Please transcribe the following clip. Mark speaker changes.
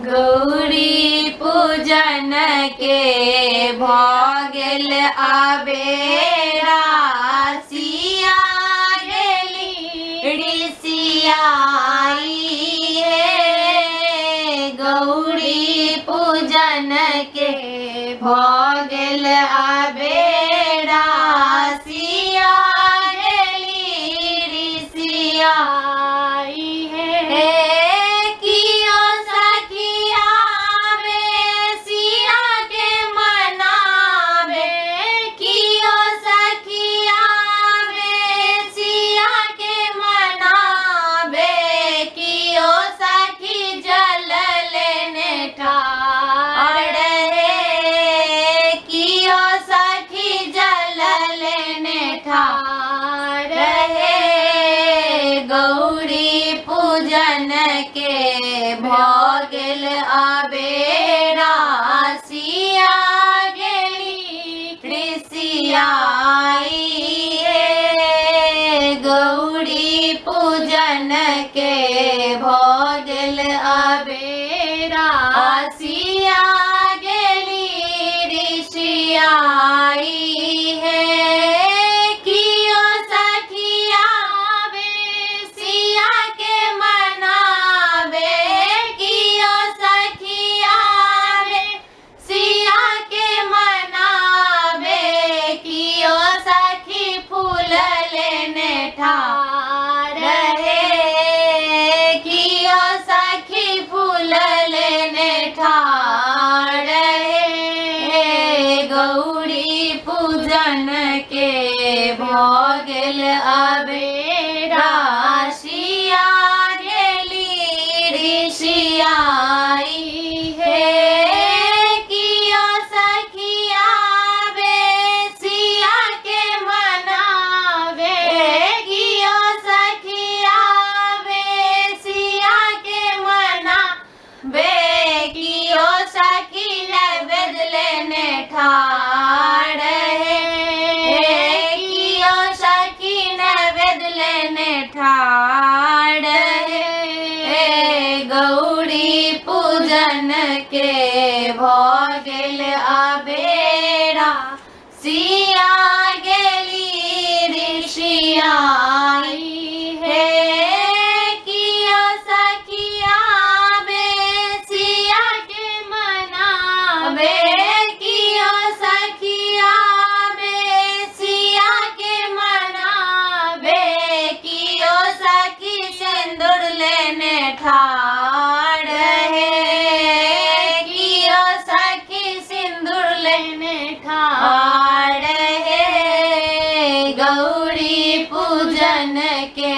Speaker 1: गौरी पूजन के भगेल अबेरा सिया गेली ऋषियाई हे। गौरी पूजन के भगेल अबेरा सिया गेली ऋषियाई हे। गौरी पूजन के भगेल अबेरा सिया गेली ऋषियाई हे। गौरी पूजन के भगेल अबेरा सिया गेली ऋषियाई हे। गौरी पूजन के भगेल अबेरा सिया गेली ऋषियाई हे। कियो सखिया बे सिया के मनावे। कियो सखिया बे सिया के मनावे। कियो सखी नैवेद लेने ठाड़ हे। कियो सखी नैवेद लेने ठाड़ हे। गौरी पूजन के भगेल अबेरा सिया गेली ऋषियाई हे। कियो सखिया बे सिया के मनावे। कियो सखिया बे सिया के मनावे। कियो सखी सिंदूर लेने ठाड़ हे। कियो सखी सिंदूर लेने ठाड़ हे। गौरी पूजन के